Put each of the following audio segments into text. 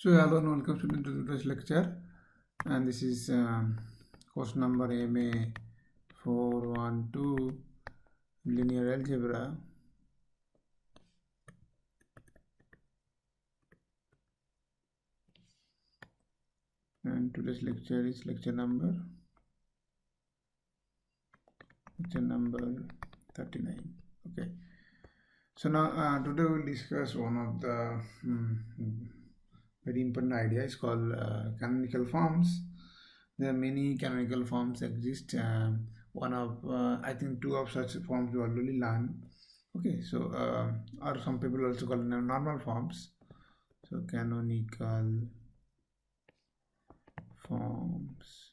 So hello and welcome students to today's lecture, and this is course number MA412 linear algebra, and today's lecture is lecture number 39. Okay, so now today we will discuss one of the very important ideas called canonical forms. There are many canonical forms exist. I think two of such forms you already learned. Okay, so or some people also call them normal forms. So canonical forms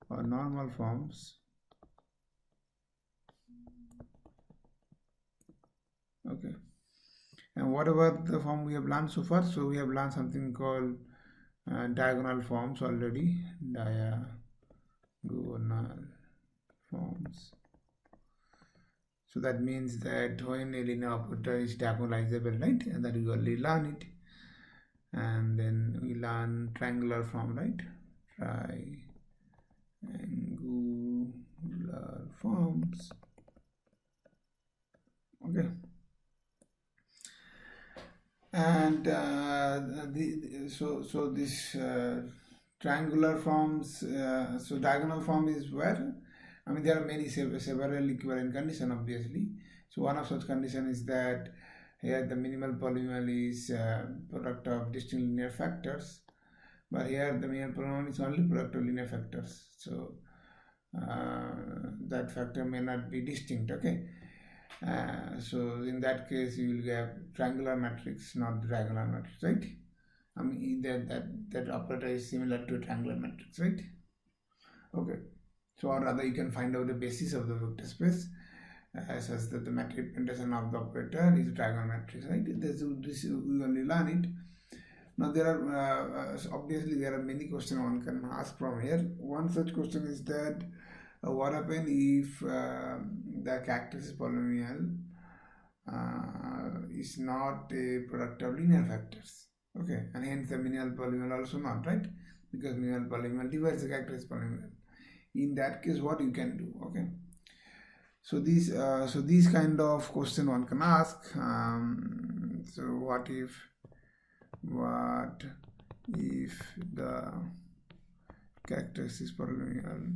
or normal forms. Okay, and whatever the form we have learned so far, so we have learned something called diagonal forms already. Diagonal forms. So that means that when a linear operator is diagonalizable, right? And that we already learn it. And then we learn triangular form, right? Triangular forms. Okay. And so this triangular forms, so diagonal form is where, I mean, there are many several equivalent conditions, obviously. So one of such condition is that here the minimal polynomial is product of distinct linear factors, but here the minimal polynomial is only product of linear factors. So that factor may not be distinct. Okay. So in that case you will get triangular matrix, not the diagonal matrix, right? I mean that operator is similar to a triangular matrix, right? Okay, so or rather you can find out the basis of the vector space such that the matrix representation of the operator is a triangular matrix, right? This we only learn it. Now there are obviously there are many questions one can ask from here. One such question is that what happens if the characteristic polynomial is not a product of linear factors? Okay, and hence the minimal polynomial also not, right? Because minimal polynomial divides the characteristic polynomial. In that case, what you can do? Okay, so these kind of question one can ask. So what if the characteristic polynomial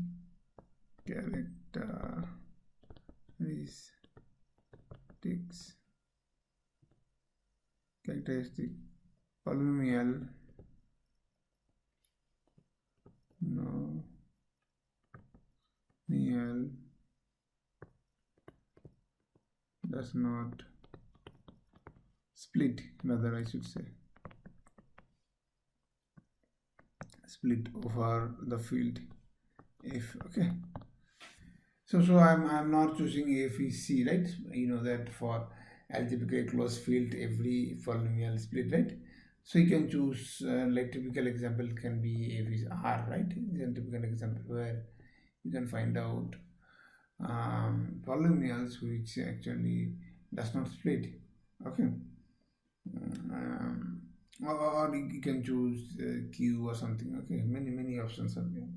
characteristic polynomial does not split, rather I should say split over the field F. Okay, so I'm not choosing F is C, right? You know that for algebraically closed field every polynomial split, right? So you can choose like typical example can be F is R, right? It's a typical example where you can find out polynomials which actually does not split. Okay, or you can choose Q or something. Okay, many options are there.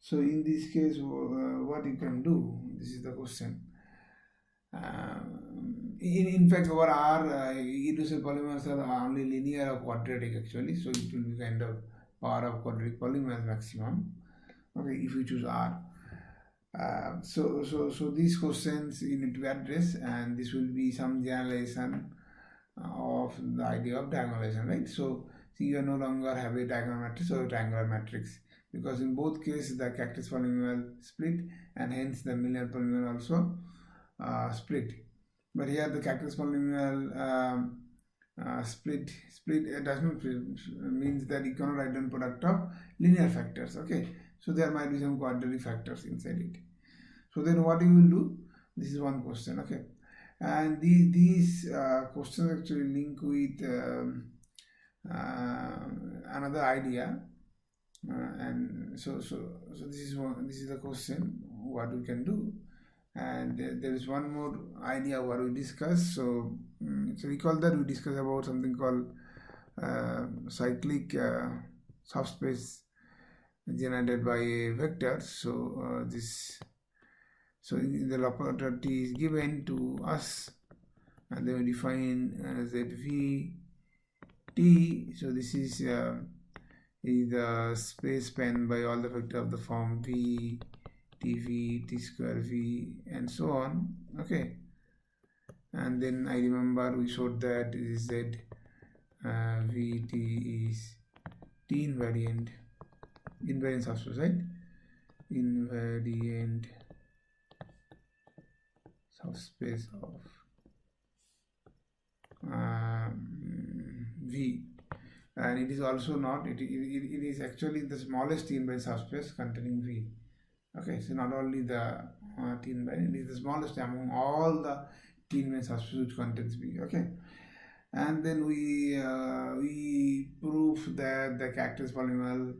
So in this case, what you can do? This is the question. In fact, over R, irreducible polymers are only linear or quadratic actually. So it will be kind of power of quadratic polymer maximum. Okay, if you choose R. So these questions you need to address, and this will be some generalization of the idea of diagonalization, right? So you no longer have a diagonal matrix or a triangular matrix, because in both cases the characteristic polynomial split and hence the linear polynomial also split. But here the characteristic polynomial split does not means that you cannot write down product of linear factors. Okay, so there might be some quadratic factors inside it. So then what you will do? This is one question. Okay, and these questions actually link with another idea, and so this is the question what we can do. And there is one more idea what we discussed. So recall that we discussed about something called cyclic subspace generated by a vector. So the operator T is given to us, and then we define ZV T. So this is the space spanned by all the vector of the form V, TV, T square V, and so on. Okay, and then I remember we showed that Z VT is T invariant subspace, right? Invariant subspace of V, and it is also not, it is actually the smallest T invariant subspace containing V. Okay, so not only the T invariant, it is the smallest among all the T invariant subspace which contains V. Okay, and then we prove that the characteristic polynomial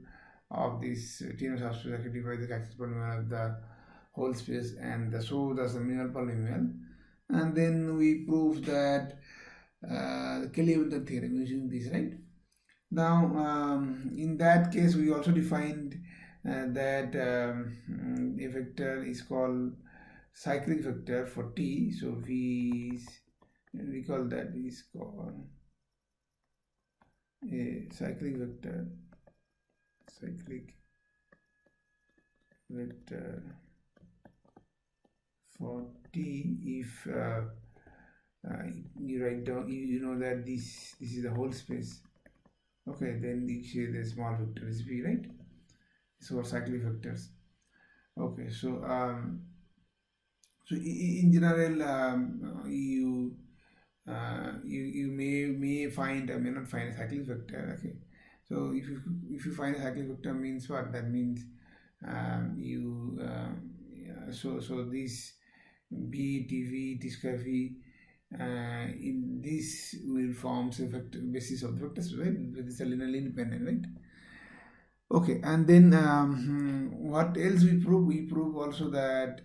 of this T invariant subspace rectifies the characteristic polynomial of the whole space, and so does the minimal polynomial. And then we prove that the Kelly-Hamilton theorem using this, right? Now in that case we also defined that a vector is called cyclic vector for T. So V is, we call that is called a cyclic vector for T if you write down, you know that this is the whole space. Okay, then the small vector is V, right? So cyclic vectors. Okay, so in general you may find may not find a cyclic vector. Okay, so if you find a cyclic vector means what? That means so this B, TV, T square V, in this will forms a vector basis of the vector space, right? This is a linearly independent, right? Okay, and then what else we prove? We prove also that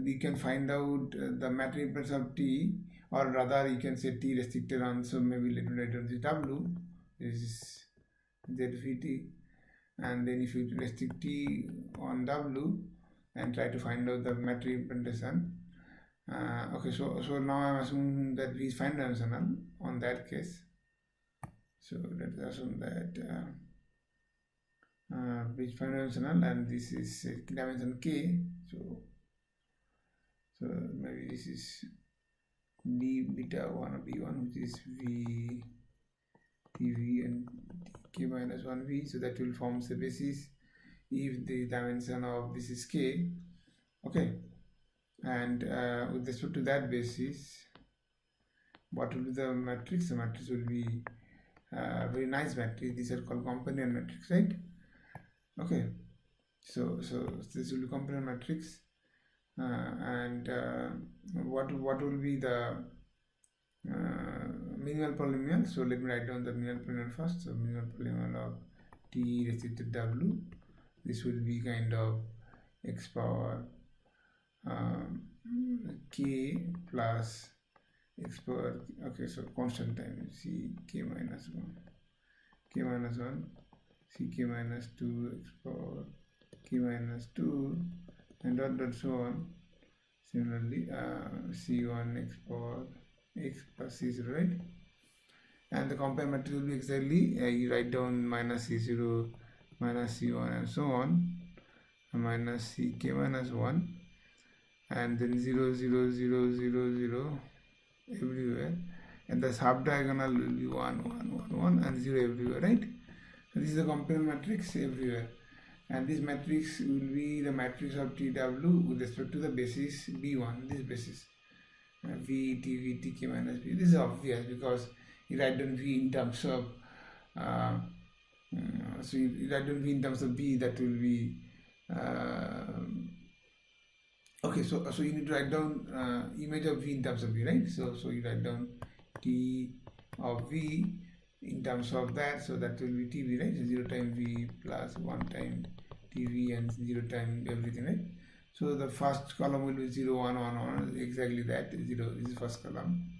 we can find out the matrix impedance of T, or rather you can say T restricted on, so maybe let me write down this W, this is ZVT, and then if you restrict T on W and try to find out the matrix impedance. Okay, so now I'm assuming that V is finite dimensional on that case. So let's assume that V is finite dimensional, and this is dimension K. So maybe this is B beta 1 or B1, which is V TV and K minus 1V. So that will form the basis if the dimension of this is K. Okay, and with respect to that basis, what will be the matrix? The matrix will be very nice matrix. These are called component matrix, right? Okay, so this will be component matrix, and what will be the minimal polynomial? So let me write down the minimal polynomial first. So minimal polynomial of T restricted W, this will be kind of x power K plus x power, okay, so constant time, C K minus 1, C K minus 2, x power K minus 2, and dot so on. Similarly C1 x power x plus C0, right? And the component matrix will be exactly, you write down minus C0 minus C1 and so on, minus CK minus 1, and then 0 0 0 0 0 everywhere, and the sub diagonal will be 1 1 1 1 and 0 everywhere, right? So this is the component matrix everywhere, and this matrix will be the matrix of TW with respect to the basis B1, this basis V T V TK minus B. This is obvious because you write down V in terms of so you write down V in terms of B, that will be okay, so you need to write down image of V in terms of V, right? So you write down T of V in terms of that, so that will be TV, right? So 0 time V plus 1 time TV and 0 time everything, right? So the first column will be 0 1 1 1, exactly that 0 is the first column,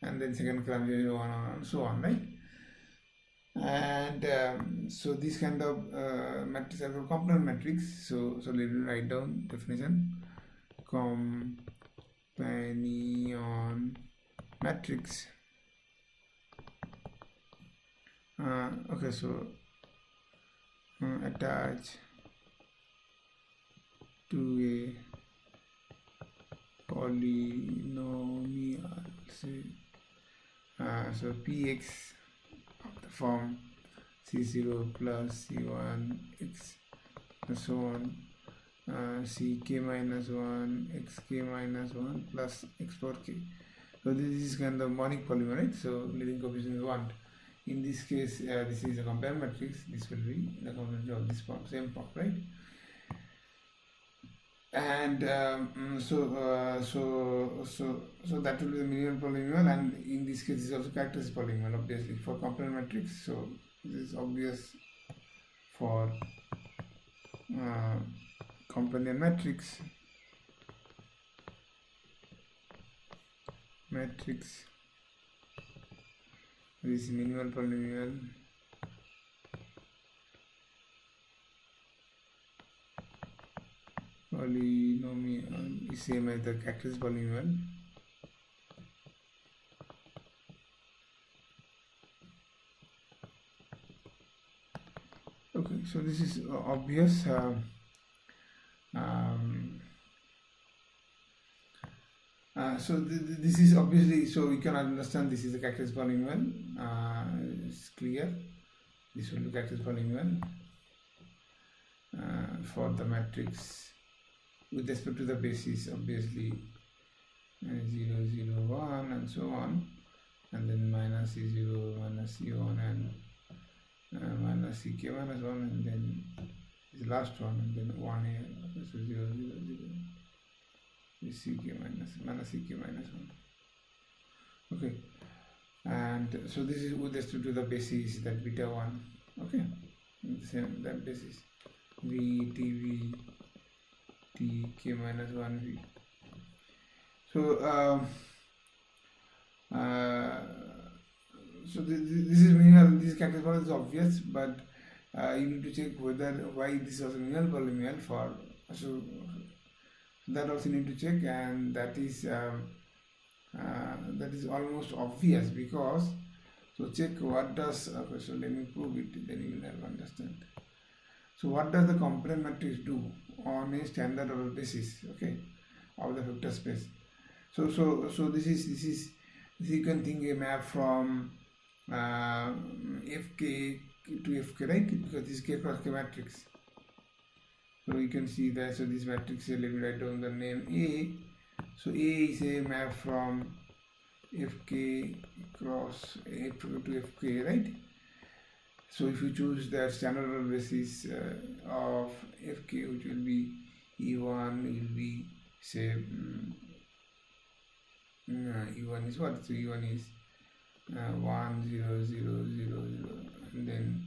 and then second column 0, 1, 1, and so on, right? And so these kind of matrices are called complement matrix. So let me write down definition. Companion matrix. Okay, so attach to a polynomial, say, so px of the form c0 plus c1 x and so on, ck minus 1 xk minus 1 plus x power k. So this is kind of monic polynomial, right? So leading coefficient is 1. In this case, this is a complement matrix. This will be the complement of this form, same form, right? And so that will be the minimal polynomial, and in this case, this is also characteristic polynomial, obviously, for complement matrix. So this is obvious for companion matrix. This is minimal polynomial. Polynomial is same as the characteristic polynomial. Okay, so this is obvious. So this is obviously, so we can understand this is a characteristic polynomial. It's clear. This will be characteristic polynomial for the matrix with respect to the basis, obviously 0, 0, 1 and so on, and then minus c0 minus c1 and minus ck minus 1, and then the last one, and then 1 here, so 0, 0, 0 is ck minus ck minus 1. Okay, and so this is with respect to the basis, that beta 1. Okay, same that basis v t v t k minus 1 v. So so this is minimal. This characteristic is obvious, but you need to check why this is minimal polynomial for. So that also need to check, and that is almost obvious, because so check what does. Okay, so let me prove it, then you will have understand. So what does the complement matrix do on a standard order basis, okay, of the vector space? So this is you can think a map from fk to fk, right? Because this is k cross k matrix. So you can see that. So this matrix, let me write down the name A. So A is a map from fk cross f to fk, right? So if you choose the standard order basis of fk, which will be E1, will be, say, E1 is what? So E1 is 1, 0, 0, 0, 0, and then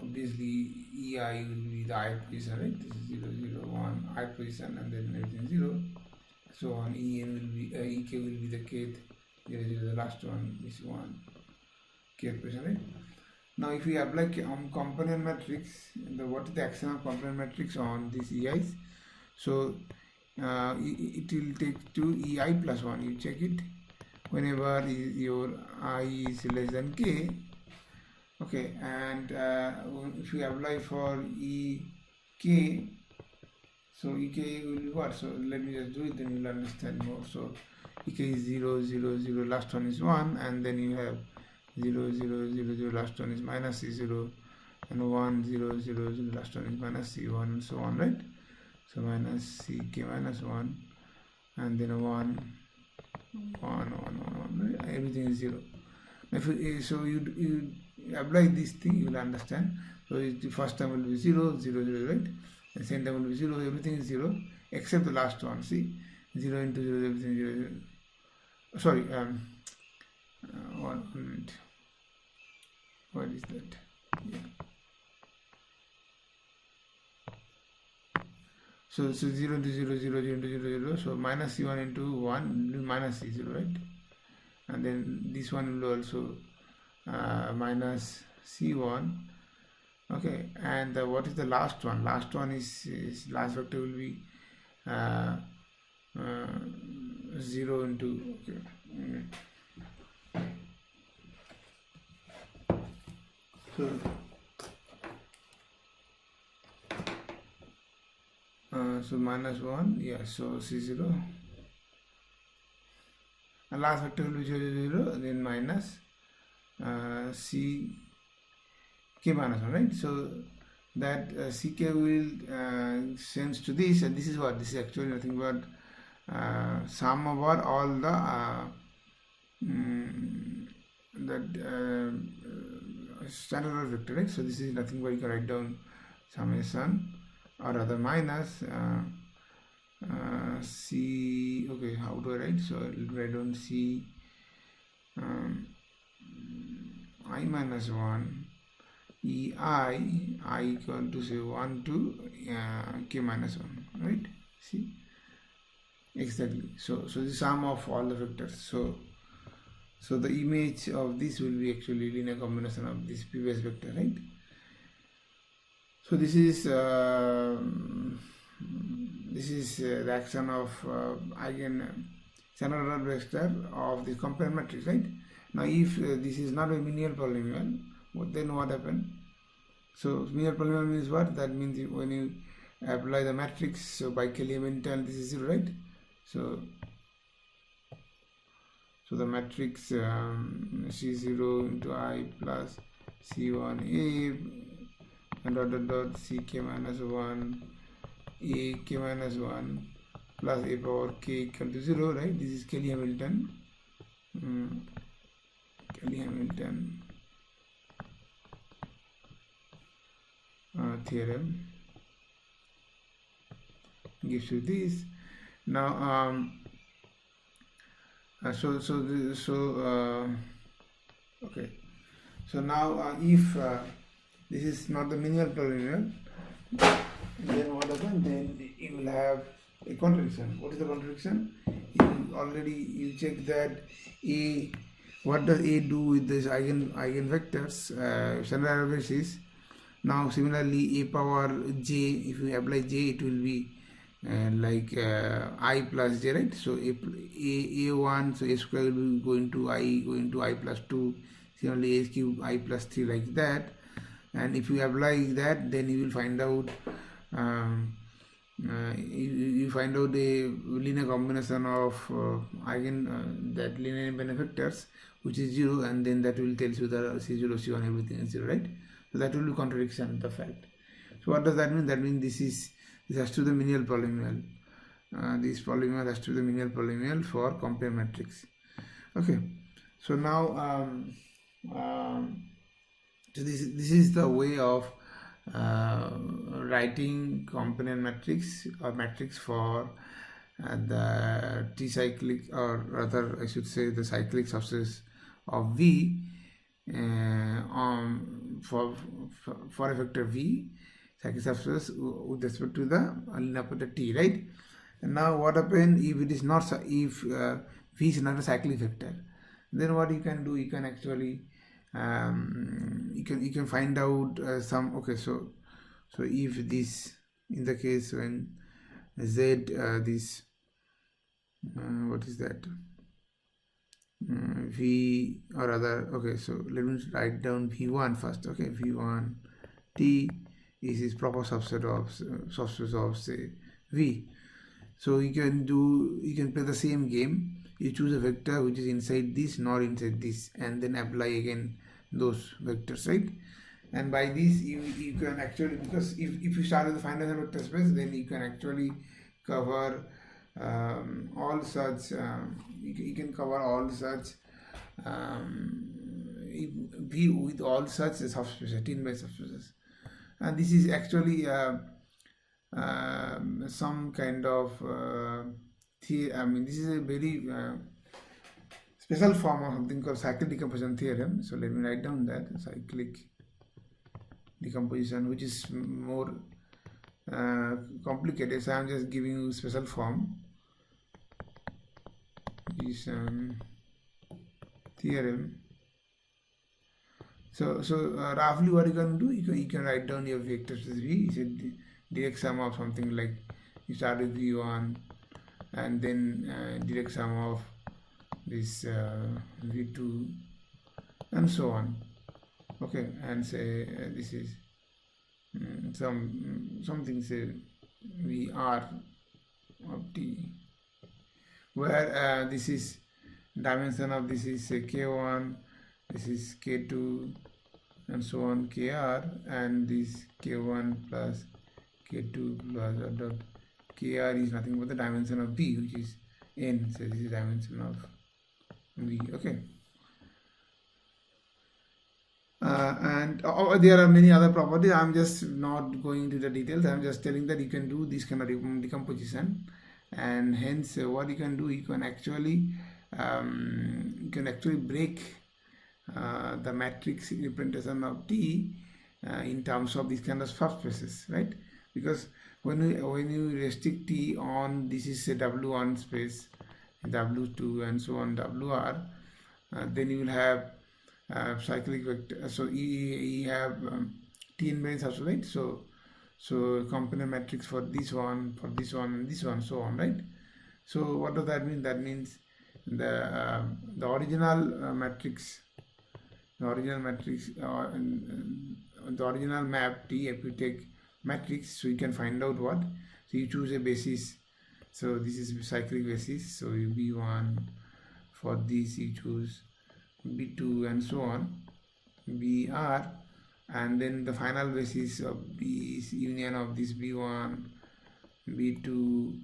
obviously EI will be the ith position, right? This is 0, 0, 1, ith position, and then everything 0. So on EN will be EK will be the kth, 0, 0, the last one is 1, kth position, right? Now if we apply companion matrix, what is the action of companion matrix on these EIs? So it will take to EI plus 1. You check it whenever your I is less than k. Okay, and if you apply for EK, so EK will be what? So let me just do it, then you'll understand more. So EK is 0, 0, 0, last one is 1, and then you have 0, 0, 0, 0, last one is minus C0, and 1, 0, 0, 0, last one is minus C1, and so on, right? So minus CK minus 1, and then 1, 1, 1, 1, 1, right? Everything is 0. If so you apply this thing, you will understand. So the first term will be 0, 0, 0, right? The second term will be 0, everything is 0 except the last one. See, 0 into 0, everything is 0, 0. Sorry, 1 minute. What is that? Yeah. So 0 into 0, 0, 0 into 0, 0. So minus C1 into 1 will be minus C0, right? and then this one will also minus c1. Okay, and what is the last one? Last one is last vector will be uh, 0 into, okay, so minus 1, yeah, so c0, and last vector will be 0, then minus c k minus 1, right? So that ck will sends to this, and this is what, this is actually nothing but sum over all the standard order vector, right? So this is nothing but, you can write down summation or rather minus c, okay, how do I write? So I'll write down c I minus 1 I equal to say 1 to k minus 1, right? See, exactly. So the sum of all the vectors. So the image of this will be actually linear combination of this previous vector, right? So this is the action of standard order vector of the complement matrix, right? Now if this is not a linear polynomial, then what happened? So linear polynomial means what? That means when you apply the matrix, so by Kelly-Hamilton this is 0, right? So the matrix C0 into I plus C1A and dot CK minus 1 A K minus 1 plus A power K equal to 0, right? This is Kelly-Hamilton theorem gives you this. Now okay, so now if this is not the minimal polynomial, then what happens? Then you will have a contradiction. What is the contradiction? You check that A, what does A do with this eigenvectors, standard error basis. Now similarly A power j, if you apply j, it will be like I plus j, right? So a1, so a square will be going to I plus 2, similarly a cube I plus 3, like that. And if you apply that, then you will find out you find out a linear combination of that linear independent vectors, which is 0, and then that will tell you that c0 c1 everything is 0, right? So that will be contradiction, the fact. So what does that mean? That means this has to be the minimal polynomial. This polynomial has to be the minimal polynomial for compare matrix. Okay, so now so this is the way of writing component matrix or matrix for the t-cyclic, or rather I should say the cyclic subspace of V for a vector V, cyclic subspace with respect to the linear operator T, right? And now what happens if it is not, if V is not a cyclic vector, then what you can do, you can actually you can find out some, okay, so if this, in the case when Z this what is that V, or other, okay, so let me write down V1 first. Okay, V1 T is proper subset of subspace of say V. So you can play the same game. You choose a vector which is inside this, not inside this, and then apply again those vectors, right? And by this you can actually, because if you start with the finite vector space, then you can actually cover all such you can cover all such V with all such subspaces, tin by subspaces. And this is actually some kind of this is a very special form of something called cyclic decomposition theorem. So let me write down that cyclic decomposition, which is more complicated. So I am just giving you special form. Is theorem. So roughly what you can do, you can write down your vector space V. It's a direct sum of something like you start with V1 and then direct sum of this V2 and so on. Okay, and say this is something say VR of T, where this is dimension of this is K1, this is K2 and so on Kr, and this K1 plus K2 plus dot Kr is nothing but the dimension of V, which is n. So this is dimension of V. Okay. And there are many other properties. I'm just not going into the details. I'm just telling that you can do this kind of decomposition, and hence what you can do, you can actually break the matrix representation of T in terms of these kind of subspaces, right? Because when you restrict T on this is a W1 space, W2 and so on WR, then you will have cyclic vector. So you have T invariant subspace, right? So component matrix for this one, and this one, so on, right? So what does that mean? That means the original matrix, the original map T. If you take matrix, so you can find out what. So you choose a basis. So this is cyclic basis. So B1 for this you choose B2 and so on, BR, and then the final basis of B is union of this B1, B2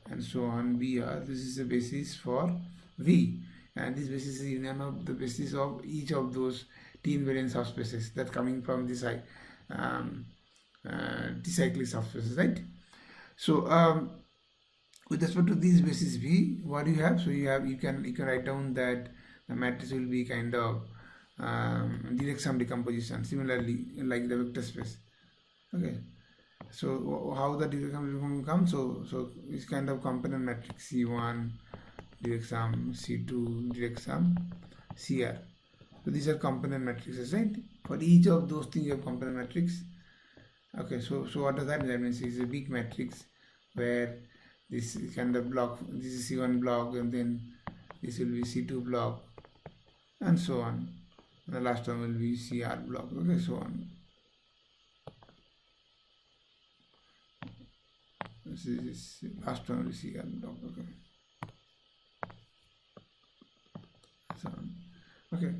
and so on, BR. This is the basis for V, and this basis is union of the basis of each of those T invariant subspaces that coming from this T-cyclic subspaces, right? So with respect to this basis V, what you have, so you can write down that the matrix will be kind of direct sum decomposition, similarly like the vector space. Okay, so how the direct sum will come? So it's kind of component matrix C1 direct sum, C2 direct sum, CR. So these are component matrices, right? For each of those things you have component matrix. Okay, so what does that mean? That means it's a big matrix where this kind of block, this is C1 block, and then this will be C2 block, and so on. The last one will be CR block. Okay, so on. This is last one will be CR block. Okay, so on. Okay,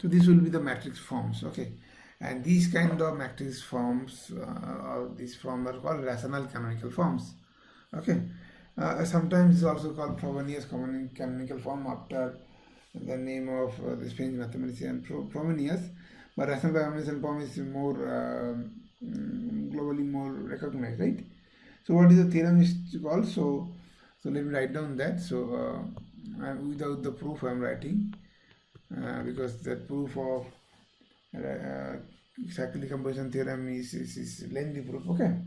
so this will be the matrix forms. Okay, and these kind of matrix forms or these forms are called rational canonical forms. Okay, sometimes it's also called Frobenius canonical form after the name of the Spanish mathematician Frobenius, but rational canonical form is more globally more recognized, right? So what is the theorem is called? So let me write down that. So without the proof I am writing because the proof of cyclic decomposition theorem is lengthy proof. Okay,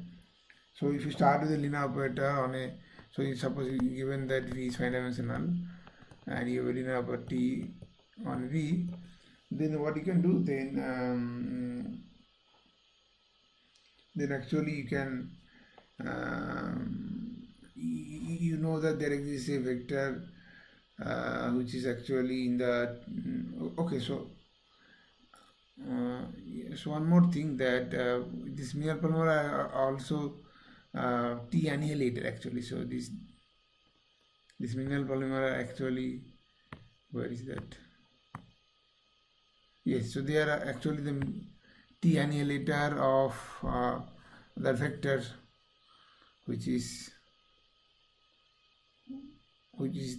so if you start with a linear operator on a, so you suppose given that V is finite dimensional and you have a linear operator on V, then what you can do, then actually you can you know that there exists a vector which is actually in the okay, so one more thing that this Miller polymer are also T annihilated actually. So this mineral polymer are actually, where is that? Yes, so they are actually the T annihilator of the vector which is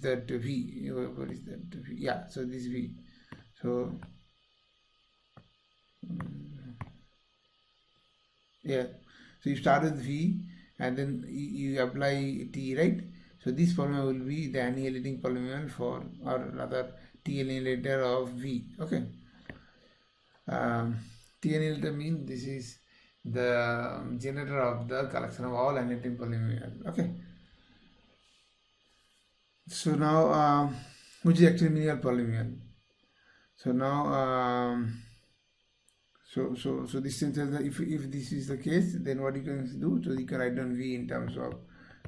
that V. What is that V? Yeah, so this V. So yeah, so you start with V and then you apply T, right? So this polymer will be the annihilating polynomial for, or rather T annihilator of V. Okay, T annihilator means this is the generator of the collection of all annihilating polynomial. Okay, so now which is actually minimal polynomial? So now so this sense that if this is the case, then what you can do, so you can write down V in terms of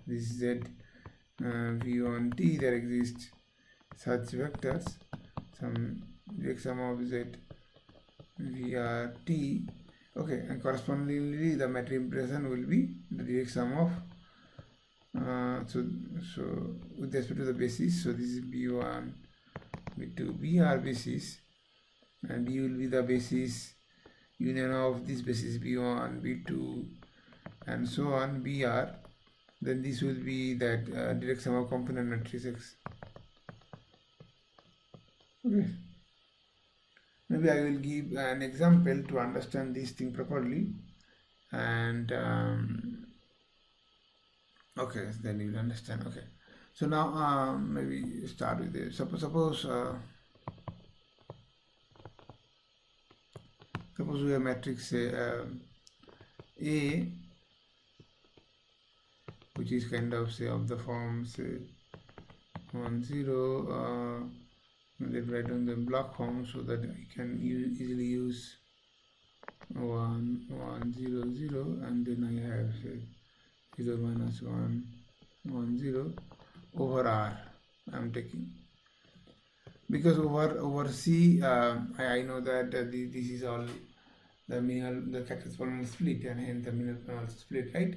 this Z V1t. There exists such vectors, some direct sum of Z VRT. Okay, and correspondingly the metric impression will be the direct sum of so with respect to the basis. So this is B1, B2, B are basis, and B will be the basis union of this basis B1, B2, and so on, BR. Then this will be that direct sum of component matrices. Okay. Maybe I will give an example to understand this thing properly, and okay, then you will understand. Okay, so now maybe start with this. Suppose we have matrix A, which is kind of say of the form say 1 0. Let's write down the block form so that I can easily use 1 1 0 0, and then I have say 0 minus 1 1 0 over R. I am taking, because over C I know that this is all the characteristic polynomial split, and hence the minimal polynomial split, right?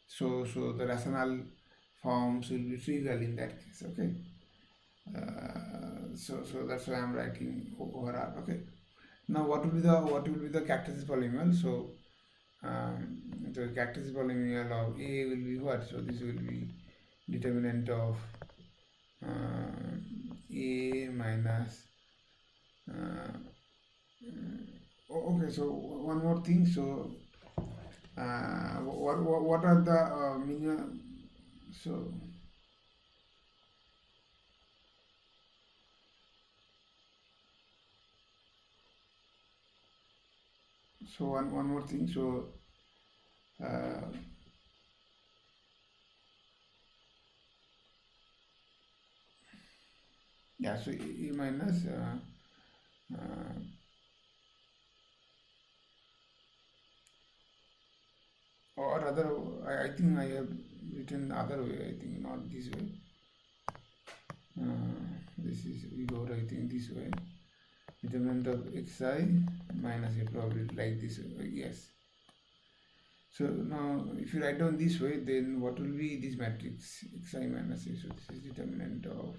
So the rational forms will be trivial in that case. Okay. So that's why I'm writing over R. Okay. Now what will be the characteristic polynomial? So the characteristic polynomial of A will be what? So this will be determinant of A minus okay. So one more thing. So what are the minimum? So one more thing. So yeah. So A minus or other. I think I have written the other way. I think not this way. This is we go writing this way. Determinant of xi minus a, probably like this way. Yes. So now if you write down this way, then what will be this matrix xi minus a? So this is determinant of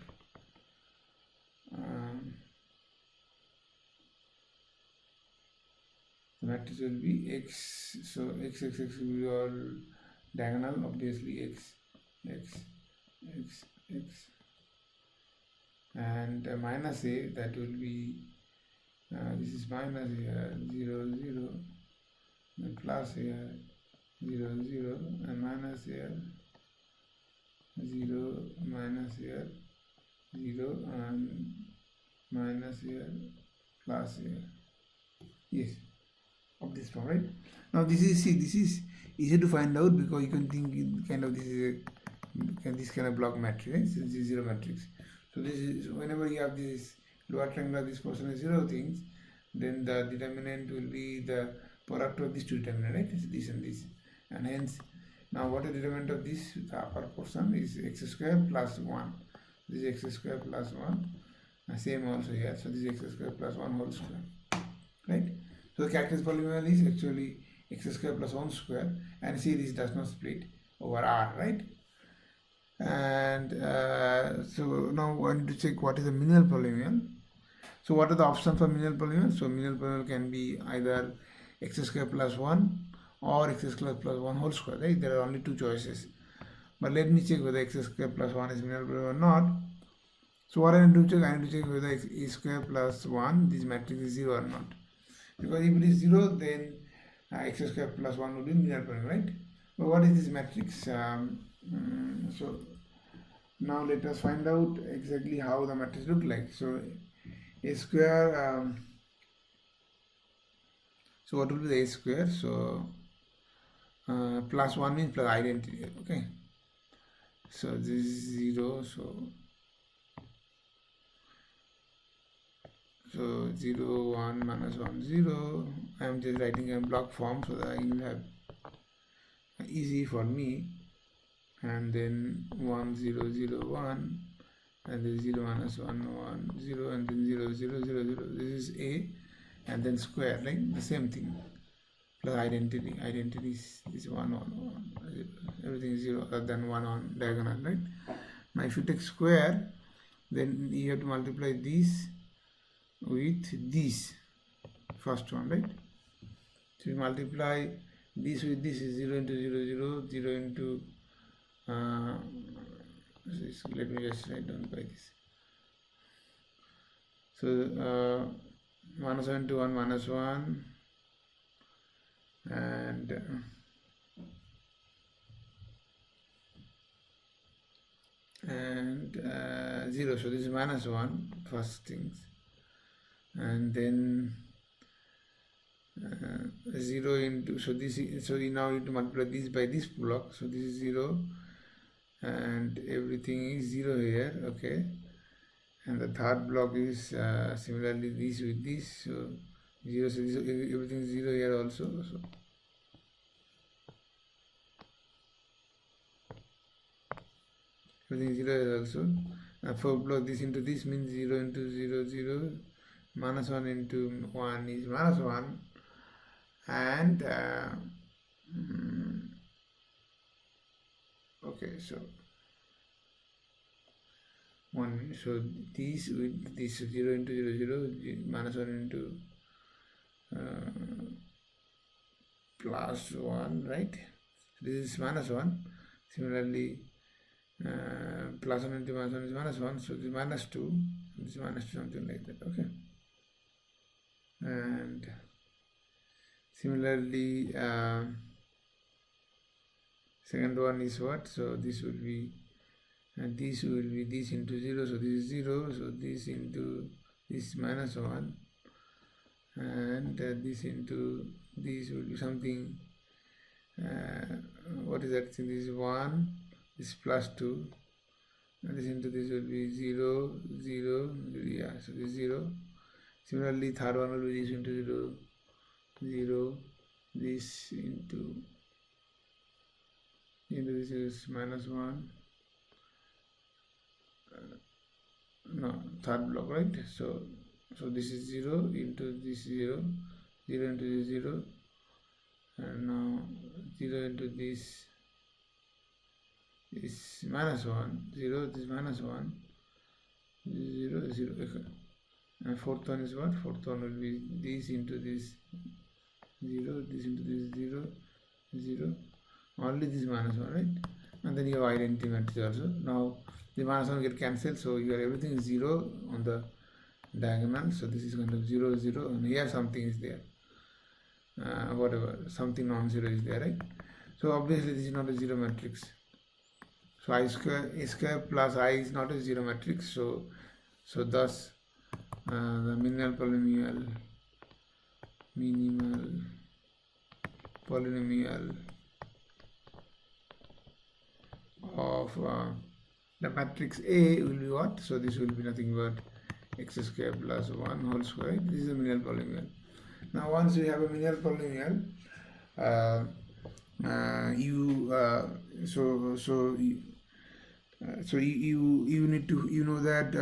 the matrix will be x. So x will be all diagonal, obviously x, and minus a, that will be this is minus here 0 0, and plus here 0 0, and minus here 0, minus here 0, and minus here plus here. Yes, of this form, right? Now this is easy to find out, because you can think in kind of this kind of block matrix, right? So this is zero matrix. So this is, whenever you have this lower triangle, this portion is 0 things, then the determinant will be the product of these two determinant, right? It's this and this, and hence now what is the determinant of this? The upper portion is x square plus 1. This is x square plus 1. Same also here. So this is x square plus 1 whole square, right? So the characteristic polynomial is actually x square plus 1 square, and see, this does not split over R, right? And so now we want to check what is the minimal polynomial. So what are the options for minimal polynomial? So minimal polynomial can be either x square plus 1 or x square plus 1 whole square, right? There are only two choices. But let me check whether x square plus 1 is minimal polynomial or not. So what I need to check? I need to check whether x square plus 1, this matrix is 0 or not. Because if it is 0, then x square plus 1 would be minimal polynomial, right? But what is this matrix? So now let us find out exactly how the matrix look like. So a square, so what will be the a square? So plus 1 means plus identity, okay? So this is 0, so So 0 1 minus 1 0. I am just writing a block form so that I will have easy for me. And then 1 0 0 1, and then 0 minus 1 1 0, and then 0 0 0 0. This is a, and then square, like the same thing. Plus identity is 1 1 1, everything is 0 other than 1 on diagonal, right? Now if you take square, then you have to multiply this with this first one, right? So you multiply this with this is 0 into 0 0 0 into let me just write down by this. So minus 1 to 1 minus 1, and 0. So this is minus 1 first things, and then 0 into, so this is, so you now need to multiply this by this block. So this is 0, and everything is 0 here, okay. And the third block is similarly this with this, so 0, so this, everything is 0 here also. So everything is 0 here also. Fourth block, this into this means 0 into 0 0, minus 1 into 1 is minus 1, and okay, so 1, so this with this 0 into 0 0, minus 1 into plus 1, right? This is minus 1. Similarly, plus 1 into minus 1 is minus 1, so this is minus 2, this is minus 2, something like that, okay. And similarly, second one is what? So this will be, and this will be this into 0, so this is 0, so this into this minus 1, and this into this will be something, what is that thing? This is 1, this is plus 2, and this into this will be 0 0, yeah, so this is 0. Similarly, third one will be this into 0 0, this into this is minus 1, no, third block, right? So this is 0 into this 0 0 into this 0, and now 0 into this is minus 1 0, this is minus 1 0 0, okay. And fourth one is what? Fourth one will be this into this 0, this into this 0 0, only this minus 1, right? And then you have identity matrix also. Now the minus 1 get cancelled, so your everything is 0 on the diagonal. So this is going to 0 0, and here something is there, whatever, something non-zero is there, right? So obviously this is not a zero matrix. So a square plus I is not a zero matrix. So thus the minimal polynomial of the matrix A will be what? So this will be nothing but x square plus 1 whole square, right? This is a minimal polynomial. Now once you have a minimal polynomial, you need to, you know that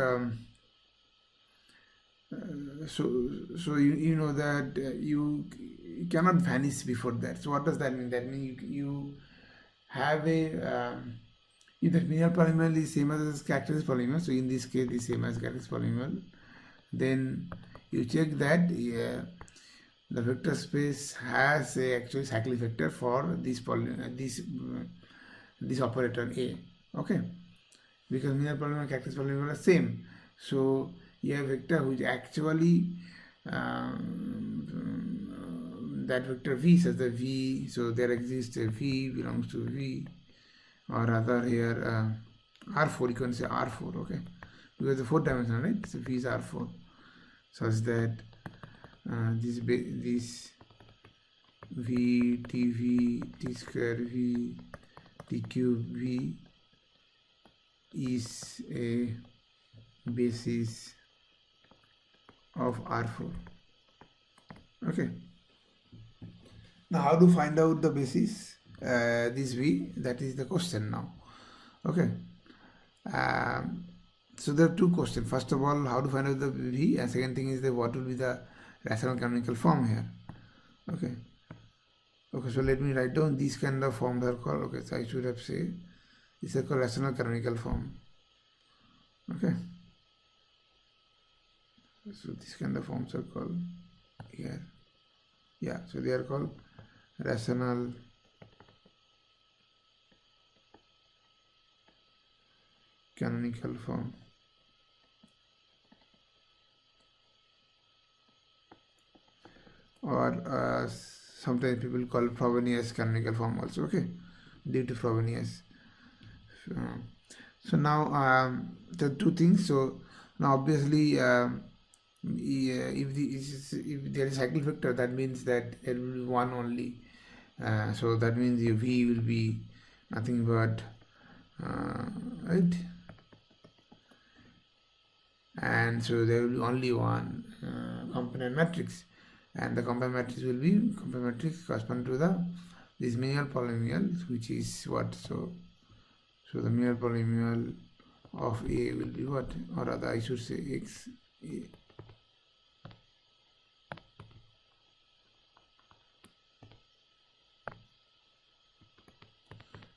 you know that you cannot vanish before that. So what does that mean? That means you have a if the minimal polynomial is same as characteristic polynomial, so in this case is same as characteristic polynomial, then you check that the vector space has a actually cyclic vector for this this operator A, okay, because minimal polynomial and characteristic polynomial are same. So you have a vector which actually that vector V says the V, so there exists a V belongs to V, or rather here R4, you can say R4, okay, because the 4 dimensional, right? So V is R4, such that this V, TV, T square V, T cube V is a basis of R4. Okay. Now how to find out the basis this V, that is the question now. Okay. So there are two questions. First of all, how to find out the V, and second thing is that what will be the rational canonical form here. Okay. Okay, so let me write down these kind of forms are called, okay, so I should have said these are called rational canonical form. Okay. So these kind of forms are called here. Yeah, so they are called rational canonical form. Or sometimes people call Frobenius canonical form also, okay, due to Frobenius. So now the two things. So now obviously if there is cyclic vector, that means that there will be one only. So that means your V will be nothing but right, and so there will be only one component matrix, and the component matrix will be component matrix correspond to the this minimal polynomial, which is what, so the minimal polynomial of A will be what, or rather I should say X A.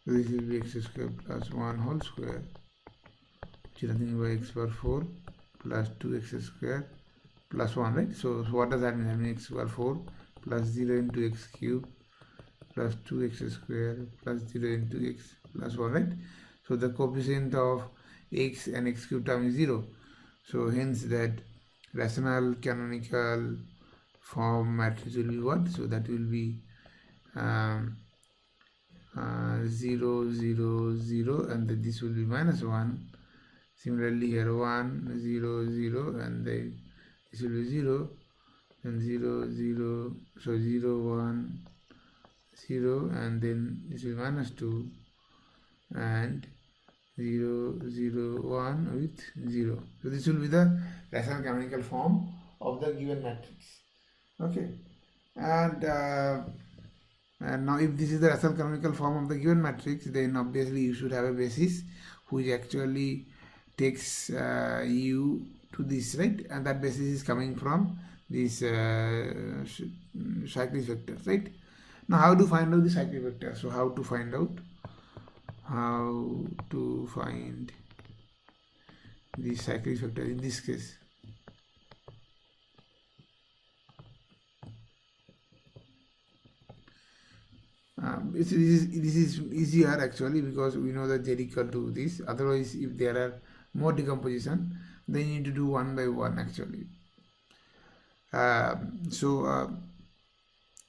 So this will be x square plus 1 whole square, which is nothing but x power 4 plus 2x square plus 1, right? So what does that mean? I mean x power 4 plus 0 into x cube plus 2x square plus 0 into x plus 1, right? So the coefficient of x and x cube term is 0. So hence that rational canonical form matrix will be what? So that will be 0, 0, 0, and this will be minus 1. Similarly here 1, 0, 0, and then this will be 0, and 0, 0, so 0, 1, 0, and then this will be minus 2, and 0, 0, 1 with 0. So this will be the rational canonical form of the given matrix. Okay, and now if this is the rational canonical form of the given matrix, then obviously you should have a basis which actually takes you to this, right? And that basis is coming from this cyclic vectors, right? Now how to find out the cyclic vector? So how to find the cyclic vector in this case? This is easier actually, because we know that z equal to this. Otherwise, if there are more decomposition, then you need to do one by one actually. So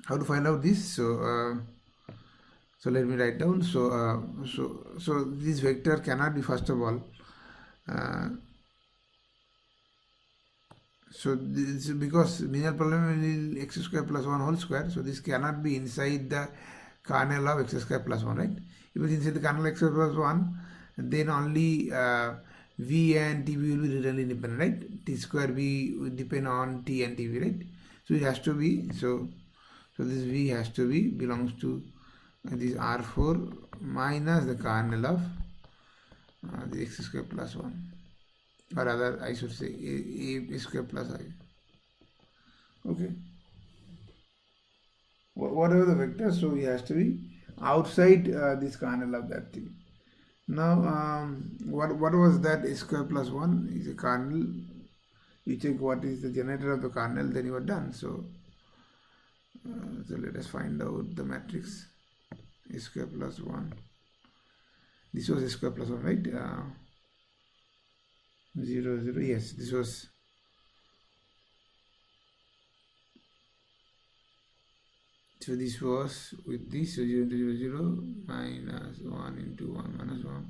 how to find out this? So let me write down. So this vector cannot be, first of all, so this is because linear polynomial is x square plus 1 whole square, so this cannot be inside the kernel of x square plus 1, right? If it is inside the kernel of x square plus 1, then only v and tv will be really independent, right? T square v will depend on t and tv, right? So it has to be, so this v has to be belongs to this R4 minus the kernel of the x square plus 1, or rather I should say a square plus I. Okay, whatever the vector, so it has to be outside this kernel of that thing. Now what was that? A square plus 1 is a kernel. You check what is the generator of the kernel, then you are done. So let us find out the matrix. A square plus 1, this was a square plus 1, right? 0, 0, yes, this was, so this was with this, so 0 into 0, 0, minus 1 into 1 minus 1.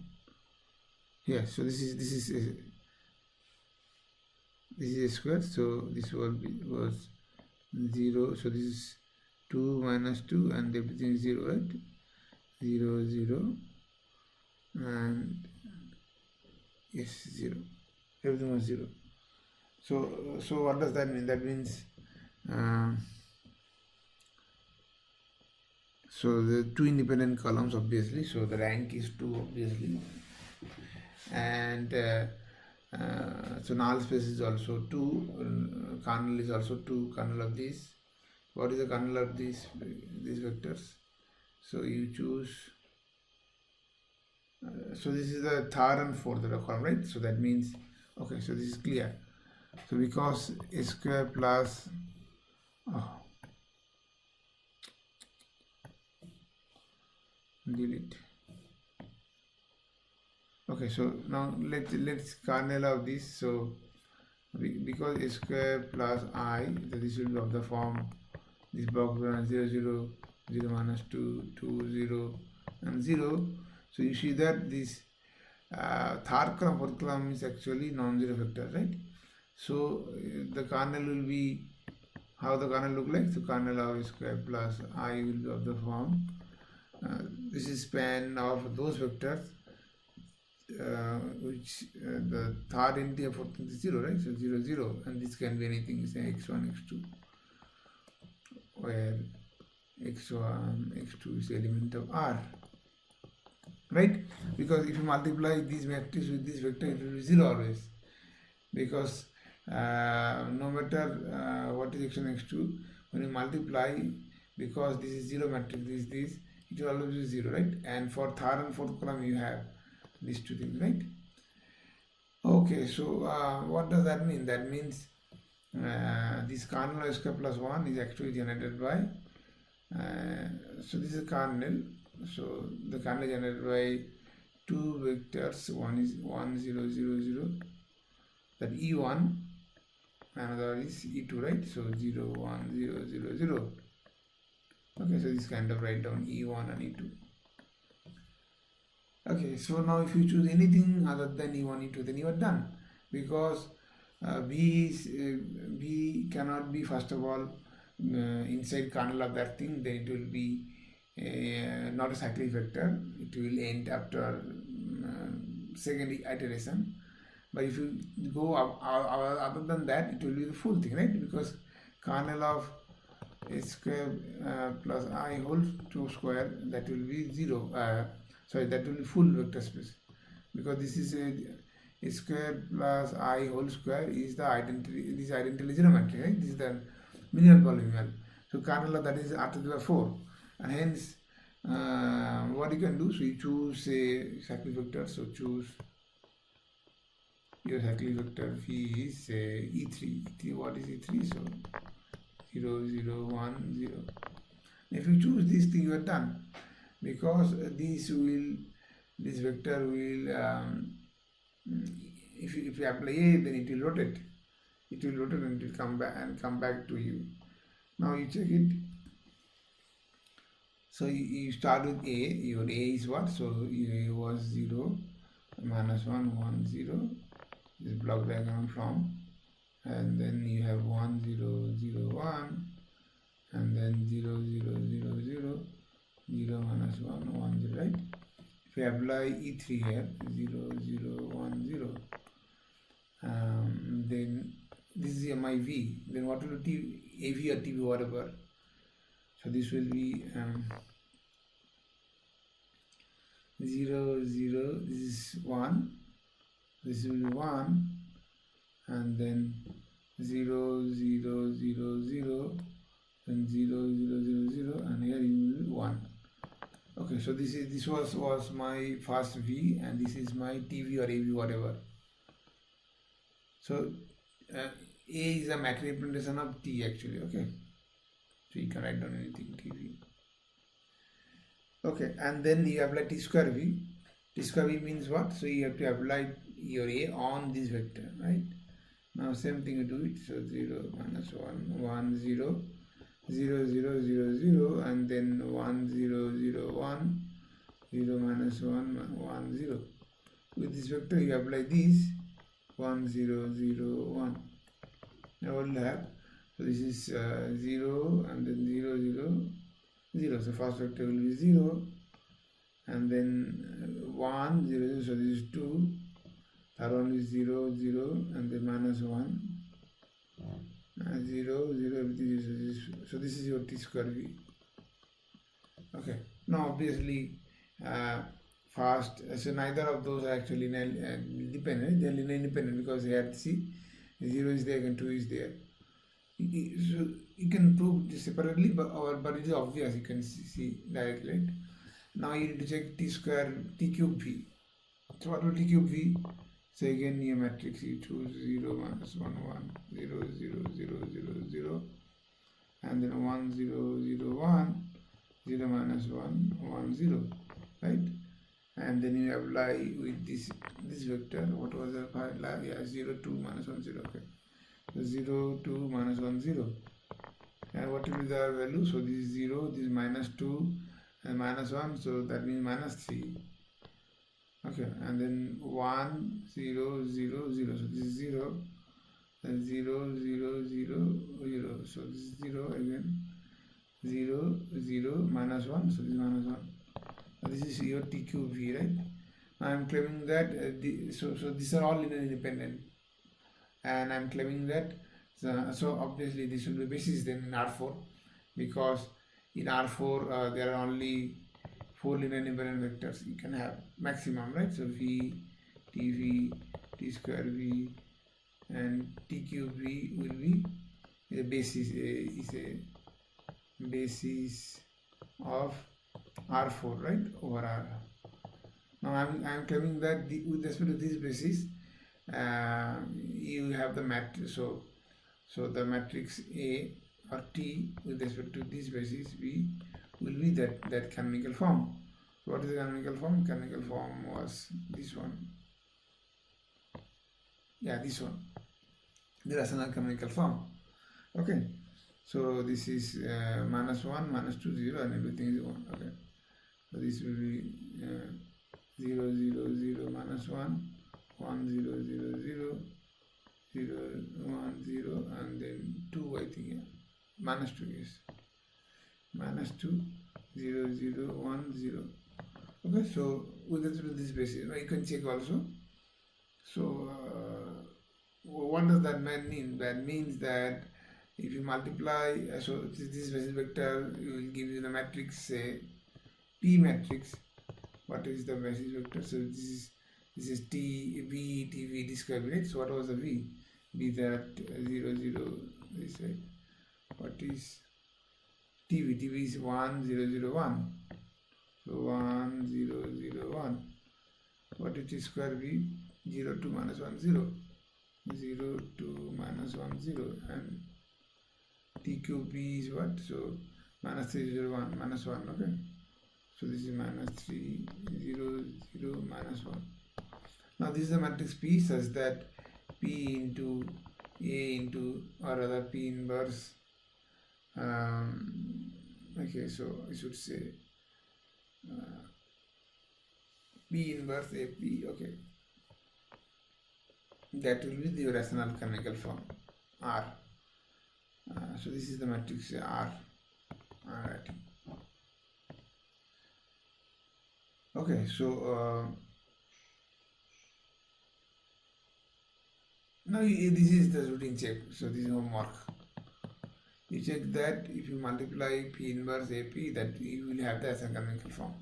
Yes, so this is a square, so this was 0, so this is 2 minus 2, and everything is 0, right? 0, 0, and yes, 0, everything was 0. So what does that mean? That means so the two independent columns obviously, so the rank is 2 obviously, and so null space is also 2, kernel is also 2, kernel of this. What is the kernel of these vectors? So you choose, so this is the third and fourth column, right? So that means, okay, so this is clear. So because a square plus, delete. Okay, so now let's kernel of this. So because a square plus I, this will be of the form, this block 0 0 0 minus 2 2 0 and 0. So you see that this third column, fourth column is actually non-zero vector, right? So the kernel will be, how the kernel look like? So kernel of square plus I will be of the form, this is span of those vectors which the third entity of fourth is 0, right? So 0 0, and this can be anything, say x1 x2, where x1 x2 is element of R, right? Because if you multiply this matrix with this vector, it will be 0 always, because no matter what is x1 x2, when you multiply, because this is 0 matrix, this it will always be 0, right? And for third and fourth column you have these two things, right? Okay, so what does that mean? That means this kernel of square plus 1 is actually generated by, so this is kernel, so the kernel is generated by two vectors, one is 1 0 0 0, that E1, another is E2, right? So 0 1 0 0 0. Okay, so this kind of write down E1 and E2. Okay, so now if you choose anything other than E1, E2, then you are done, because B cannot be, first of all, inside kernel of that thing, then it will be not a cyclic vector, it will end after second iteration. But if you go other than that, it will be the full thing, right? Because kernel of a square plus I whole to square, that will be 0, that will be full vector space, because this is a square plus I whole square is the identity, this identity 0 matrix, right? This is the minimal polynomial. So kernel of that is r to the power 4, and hence what you can do, so you choose a cyclic vector, so choose your cyclic vector V is E3. E3, what is E3? So 0 0 1 0. If you choose this thing, you are done, because this vector will if you apply A, then it will rotate, and it will come back to you. Now you check it. So you start with A. Your A is what? So A was 0 minus 1 1 0, this block diagram from, and then you have 1 0 0 1, and then 0 0 0 0 0 minus 1 1 0, right? If you apply E3 here, 0 0 1 0, then this is my V, then what will be AV or TV, whatever. So this will be 0 0, this is 1, this will be 1, and then 0 0 0 0, then 0 0 0 0, and here you will be 1. Okay, so this was my first V, and this is my TV or AV, whatever. So A is a matrix representation of T actually. Okay, so you can write down anything TV. Okay, and then you apply T square V. T square V means what? So you have to apply your A on this vector, right? Now same thing you do it. So 0 minus 1 1 0 0 0 0 0, and then 1 0 0 1 0 minus 1 1 0. With this vector you apply this 1 0 0 1. Now what will have? So this is 0, and then 0 0 0. So first vector will be 0, and then 1 0 0. So this is 2. Third one is 0 0, and then minus 1. 0, 0, everything is, so this is your t square v. Okay, now obviously fast, so neither of those are actually dependent, they are linear independent because here see 0 is there and 2 is there. So you can prove this separately, but it is obvious, you can see directly, right? Now you need to check t square, t cube v. So what will t cube v? So again, new matrix, you choose 0, minus 1, 1, 0, 0, 0, 0, 0, and then 1, 0, 0, 1, 0, minus 1, 1, 0, right? And then you apply with this vector, what was the yeah, 0, 2, minus 1, 0, okay. So 0, 2, minus 1, 0. And what will be the value? So this is 0, this is minus 2, and minus 1, so that means minus 3. Okay, and then 1, 0, 0, 0. So this is 0, and 0, 0, 0, 0. So this is 0 again, 0, 0, minus 1. So this is minus 1. Now this is your t cube v, right? I am claiming that so these are all linear independent, and I am claiming that so obviously this will be basis then in R4, because in R4 there are only 4 linear independent vectors you can have maximum, right? So v, t square v, and t cube v will be the basis, is a basis of R4, right, over R. Now I am claiming that with respect to this basis, you have the matrix. So the matrix A or T with respect to this basis V will be that canonical form. So what is the canonical form? Canonical form was this one. Yeah, this one. The rational canonical form. Okay. So this is minus 1, minus 2, 0, and everything is 1. Okay. So this will be 0, 0, 0, minus 1, 1, 0, 0, 0, 0, 1, 0, and then 2, I think, yeah. Minus 2, yes. Minus 2, 0, 0, 1, 0. Okay, so with respect to this basis, you can check also. So what does that mean? That means that if you multiply, so this basis vector, you will give you the matrix, say P matrix. What is the basis vector? So this is T V T V square, right? So what was the V? Be that 0, 0, this, right? What is T V? T V is 1, 0, 0, 1. So 1, 0, 0, 1. What is T square V? 0, 2, minus 1, 0. 0, 2, minus 1, 0. And T cube V is what? So minus 3, 0, 1, minus 1, okay? So this is minus 3, 0, 0, minus 1. Now this is the matrix P such that P into A into, or rather P inverse, okay, so I should say P inverse AP, okay. That will be the rational canonical form, R. So this is the matrix R. Alright. Okay, so now this is the routine check. So this is homework. You check that if you multiply P inverse AP, that you will have the rational canonical form.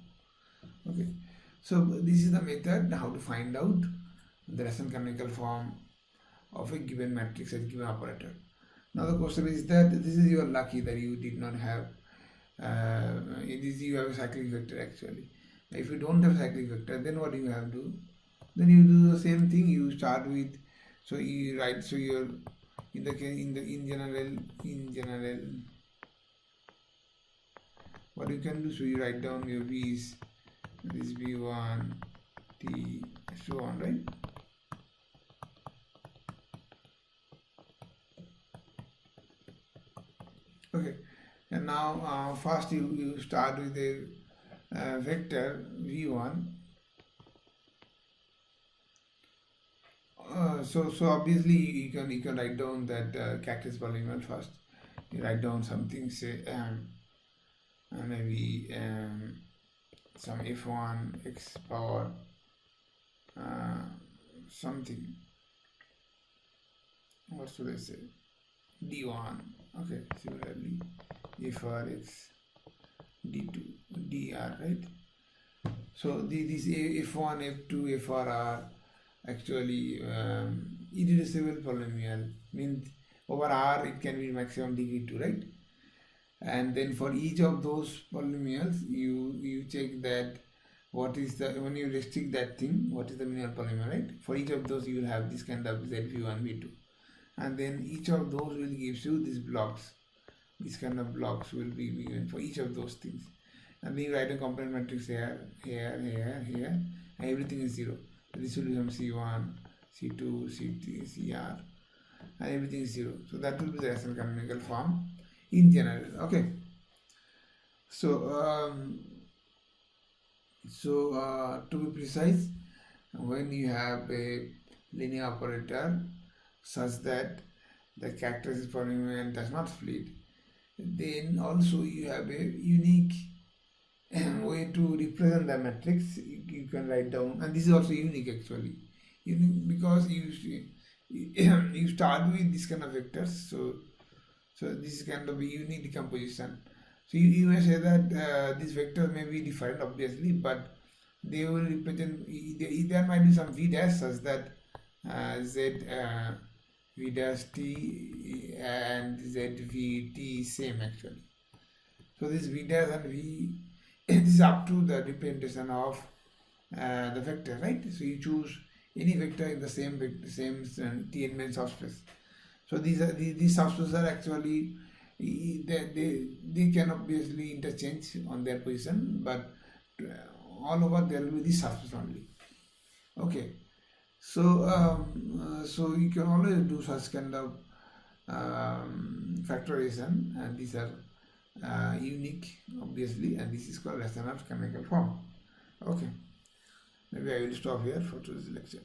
Okay, so this is the method how to find out the rational canonical form of a given matrix and given operator. Now the question is that this is your lucky that you did not have you have a cyclic vector actually. If you don't have cyclic vector, then what do you have to do? Then you do the same thing. You start with, so you write, so you're in general what you can do, so you write down your V's, this V1 T, so on, right? Okay, and now first you start with a vector V1. So obviously you can write down that characteristic polynomial first. You write down something, say maybe some f1 x power something. What should I say? d1. Okay, similarly a for x d2 dr, right? So these f1 f2 f for are actually irreducible polynomial, means over r it can be maximum degree 2, right? And then for each of those polynomials you check that what is the, when you restrict that thing, what is the minimal polynomial, right? For each of those you will have this kind of z v1 v2, and then each of those will gives you these blocks. These kind of blocks will be given for each of those things, and then you write a complement matrix here, here, and everything is 0. So this will become c1, c2, c3, cr, and everything is 0. So that will be the rational canonical form in general. Okay. So to be precise, when you have a linear operator such that the characteristic polynomial does not split, then also you have a unique way to represent the matrix. You can write down, and this is also unique actually, unique because you start with this kind of vectors. So this is kind of a unique decomposition. So you may say that these vectors may be different obviously, but they will represent, there might be some v dash such that z v dash t and z v t same actually. So this v dash and v this is up to the representation of the vector, right? So you choose any vector in the same t element subspace. So these subspaces are actually they can obviously interchange on their position, but all over there will be this subspace only. Okay, so you can always do such kind of factorization, and these are unique obviously, and this is called rational canonical form. Okay, maybe I will stop here for today's lecture.